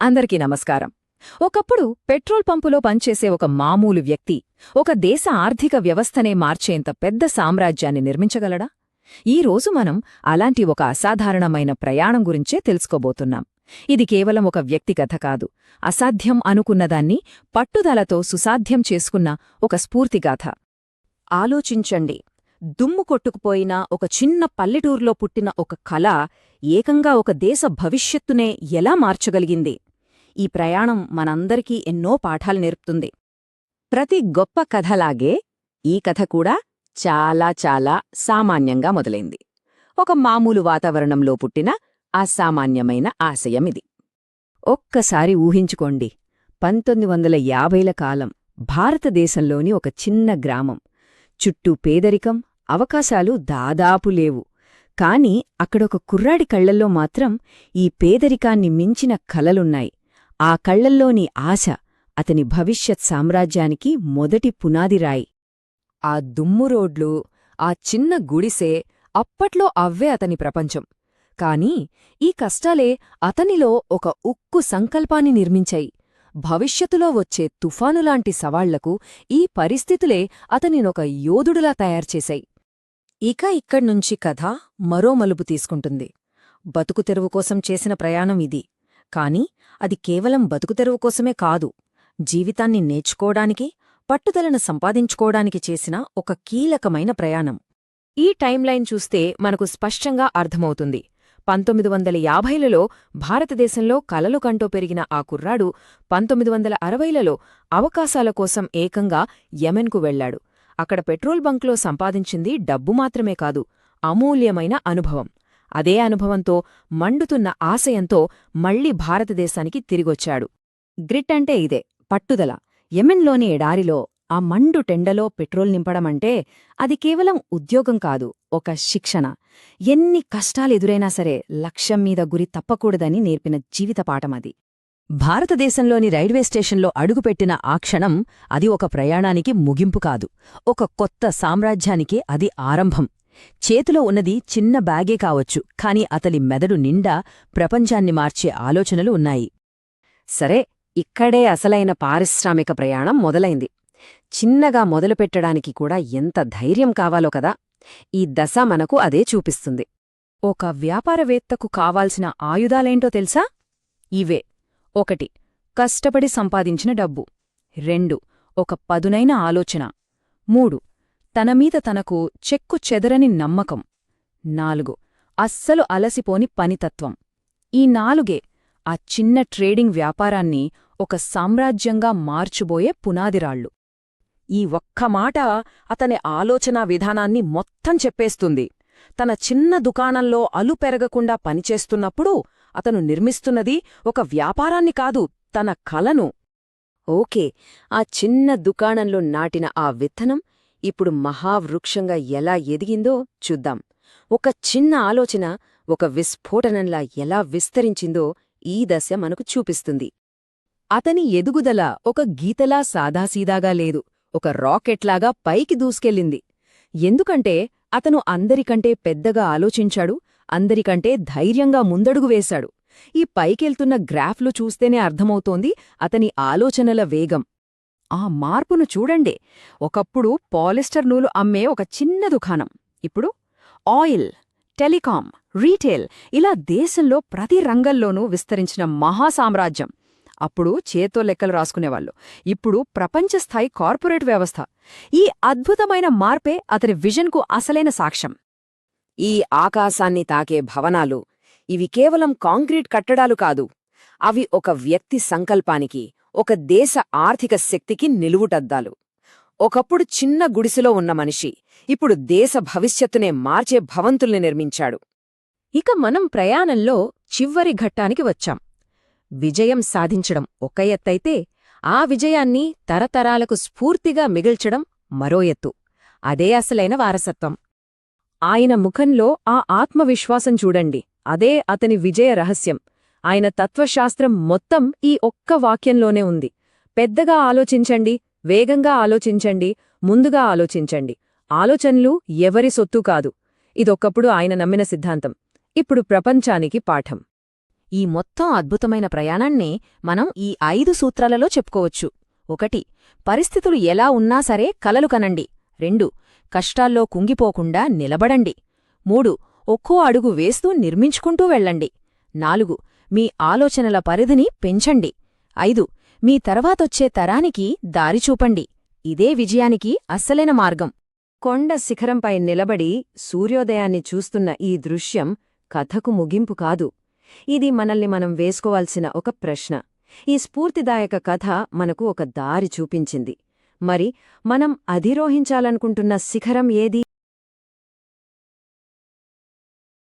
అందరికీ నమస్కారం. ఒకప్పుడు పెట్రోల్ పంపులో పనిచేసే ఒక మామూలు వ్యక్తి ఒక దేశ ఆర్థిక వ్యవస్థనే మార్చేంత పెద్ద సామ్రాజ్యాన్ని నిర్మించగలడా? ఈ రోజు మనం అలాంటి ఒక అసాధారణమైన ప్రయాణం గురించే తెలుసుకోబోతున్నాం. ఇది కేవలం ఒక వ్యక్తి కథ కాదు, అసాధ్యం అనుకున్నదాన్ని పట్టుదలతో సుసాధ్యం చేసుకున్న ఒక స్ఫూర్తిగాథ. ఆలోచించండి, దుమ్ము కొట్టుకుపోయిన ఒక చిన్న పల్లెటూరులో పుట్టిన ఒక కళ ఏకంగా ఒక దేశ భవిష్యత్తునే ఎలా మార్చగలిగింది? ఈ ప్రయాణం మనందరికీ ఎన్నో పాఠాలు నేర్పుతుంది. ప్రతి గొప్ప కథలాగే ఈ కథ కూడా చాలా చాలా సామాన్యంగా మొదలైంది. ఒక మామూలు వాతావరణంలో పుట్టిన అసామాన్యమైన ఆశయమిది. ఒక్కసారి ఊహించుకోండి, 1950ల కాలం భారతదేశంలోని ఒక చిన్న గ్రామం. చుట్టూ పేదరికం, అవకాశాలు దాదాపు లేవు. కాని అక్కడొక కుర్రాడి కళ్లల్లో మాత్రం ఈ పేదరికాన్ని మించిన కలలున్నాయి. ఆ కళ్లల్లోని ఆశ అతని భవిష్యత్ సామ్రాజ్యానికి మొదటి పునాదిరాయి. ఆ దుమ్ము రోడ్లు, ఆ చిన్న గుడిసే అప్పట్లో అవ్వే అతని ప్రపంచం. కాని ఈ కష్టాలే అతనిలో ఒక ఉక్కు సంకల్పాన్ని నిర్మించాయి. భవిష్యత్తులో వచ్చే తుఫానులాంటి సవాళ్లకు ఈ పరిస్థితులే అతనినొక యోధుడులా తయారుచేశాయి. ఇక ఇక్కడ్నుంచి కథ మరో మలుపు తీసుకుంటుంది. బతుకుతెరువు కోసం చేసిన ప్రయాణం ఇది. కాని అది కేవలం బతుకుతెరువు కోసమే కాదు, జీవితాన్ని నేర్చుకోడానికి, పట్టుదలను సంపాదించుకోవడానికి చేసిన ఒక కీలకమైన ప్రయాణం. ఈ టైంలైన్ చూస్తే మనకు స్పష్టంగా అర్థమవుతుంది. 1950లలో భారతదేశంలో కలలు కంటూ పెరిగిన ఆ కుర్రాడు 1960లలో అవకాశాల కోసం ఏకంగా యెమెన్కు వెళ్లాడు. అక్కడ పెట్రోల్ బంక్లో సంపాదించింది డబ్బు మాత్రమే కాదు, అమూల్యమైన అనుభవం. అదే అనుభవంతో, మండుతున్న ఆశయంతో మళ్లీ భారతదేశానికి తిరిగొచ్చాడు. గ్రిట్ అంటే ఇదే, పట్టుదల. యెమెన్లోని ఎడారిలో ఆ మండు టెండలో పెట్రోల్ నింపడమంటే అది కేవలం ఉద్యోగం కాదు, ఒక శిక్షణ. ఎన్ని కష్టాలెదురైనా సరే లక్ష్యం మీద గురి తప్పకూడదని నేర్పిన జీవితపాఠమది. భారతదేశంలోని రైల్వే స్టేషన్లో అడుగుపెట్టిన ఆ క్షణం అది ఒక ప్రయాణానికి ముగింపు కాదు, ఒక కొత్త సామ్రాజ్యానికి అది ఆరంభం. చేతిలో ఉన్నది చిన్న బ్యాగే కావచ్చు, కాని అతని మెదడు నిండా ప్రపంచాన్ని మార్చే ఆలోచనలు ఉన్నాయి. సరే, ఇక్కడే అసలైన పారిశ్రామిక ప్రయాణం మొదలైంది. చిన్నగా మొదలుపెట్టడానికి కూడా ఎంత ధైర్యం కావాలో కదా! ఈ దశ మనకు అదే చూపిస్తుంది. ఒక వ్యాపారవేత్తకు కావాల్సిన ఆయుధాలేంటో తెలుసా? ఇవే: 1. కష్టపడి సంపాదించిన డబ్బు. 2. ఒక పదునైన ఆలోచన. 3. తనమీద తనకు చెక్కు చెదరని నమ్మకం. 4. అస్సలు అలసిపోని పనితత్వం. ఈ 4గే ఆ చిన్న ట్రేడింగ్ వ్యాపారాన్ని ఒక సామ్రాజ్యంగా మార్చుబోయే పునాదిరాళ్ళు. ఈ ఒక్క మాట అతని ఆలోచనా విధానాన్ని మొత్తం చెప్పేస్తుంది. తన చిన్న దుకాణంలో అలు పెరగకుండా పనిచేస్తున్నప్పుడు అతను నిర్మిస్తున్నది ఒక వ్యాపారాన్ని కాదు, తన కలను. ఓకే, ఆ చిన్న దుకాణంలో నాటిన ఆ విత్తనం ఇప్పుడు మహావృక్షంగా ఎలా ఎదిగిందో చూద్దాం. ఒక చిన్న ఆలోచన ఒక విస్ఫోటనంలా ఎలా విస్తరించిందో ఈ దశ మనకు చూపిస్తుంది. అతని ఎదుగుదల ఒక గీతలా సాదాసీదాగా లేదు, ఒక రాకెట్లాగా పైకి దూసుకెళ్ళింది. ఎందుకంటే అతను అందరికంటే పెద్దగా ఆలోచించాడు, అందరికంటే ధైర్యంగా ముందడుగు వేశాడు. ఈ పైకెళ్తున్న గ్రాఫ్లు చూస్తేనే అర్థమవుతోంది అతని ఆలోచనల వేగం. ఆ మార్పును చూడండే. ఒకప్పుడు పాలిస్టర్ నూలు అమ్మే ఒక చిన్న దుకాణం, ఇప్పుడు ఆయిల్, టెలికాం, రీటైల్, ఇలా దేశంలో ప్రతి రంగంలోనూ విస్తరించిన మహాసామ్రాజ్యం. అప్పుడు చేత్తో లెక్కలు రాసుకునేవాళ్లు, ఇప్పుడు ప్రపంచస్థాయి కార్పొరేట్ వ్యవస్థ. ఈ అద్భుతమైన మార్పే అతని విజన్కు అసలైన సాక్ష్యం. ఈ ఆకాశాన్ని తాకే భవనాలు, ఇవి కేవలం కాంక్రీట్ కట్టడాలు కాదు, అవి ఒక వ్యక్తి సంకల్పానికి, ఒక దేశ ఆర్థిక శక్తికి నిలువుటద్దాలు. ఒకప్పుడు చిన్న గుడిసెలో ఉన్న మనిషి ఇప్పుడు దేశ భవిష్యత్తునే మార్చే భవంతుల్ని నిర్మించాడు. ఇక మనం ప్రయాణంలో చివరి ఘట్టానికి వచ్చాం. విజయం సాధించడం ఒక ఎత్తైతే, ఆ విజయాన్ని తరతరాలకు స్ఫూర్తిగా మిగిల్చడం మరో ఎత్తు. అదే అసలైన వారసత్వం. ఆయన ముఖంలో ఆ ఆత్మవిశ్వాసం చూడండి, అదే అతని విజయ రహస్యం. ఆయన తత్వశాస్త్రం మొత్తం ఈ ఒక్క వాక్యంలోనే ఉంది. పెద్దగా ఆలోచించండి, వేగంగా ఆలోచించండి, ముందుగా ఆలోచించండి. ఆలోచనలు ఎవరి సొత్తు కాదు. ఇదొక్కప్పుడు ఆయన నమ్మిన సిద్ధాంతం. ఇప్పుడు ప్రపంచానికి పాఠం. ఈ మొత్తం అద్భుతమైన ప్రయాణాన్నే మనం ఈ 5 సూత్రాలలో చెప్పుకోవచ్చు. 1. పరిస్థితులు ఎలా ఉన్నా సరే కలలు కనండి. 2. కష్టాల్లో కుంగిపోకుండా నిలబడండి. 3. ఒక్కో అడుగు వేస్తూ నిర్మించుకుంటూ వెళ్ళండి. 4. మీ ఆలోచనల పరిధిని పెంచండి. 5. మీ తర్వాతొచ్చే తరానికి దారి చూపండి. ఇదే విజయానికి అస్సలైన మార్గం. కొండ శిఖరంపై నిలబడి సూర్యోదయాన్ని చూస్తున్న ఈ దృశ్యం కథకు ముగింపు కాదు. ఇది మనల్ని మనం వేసుకోవాల్సిన ఒక ప్రశ్న. ఈ స్ఫూర్తిదాయక కథ మనకు ఒక దారి చూపించింది. మరి మనం అధిరోహించాలనుకుంటున్న శిఖరం ఏది?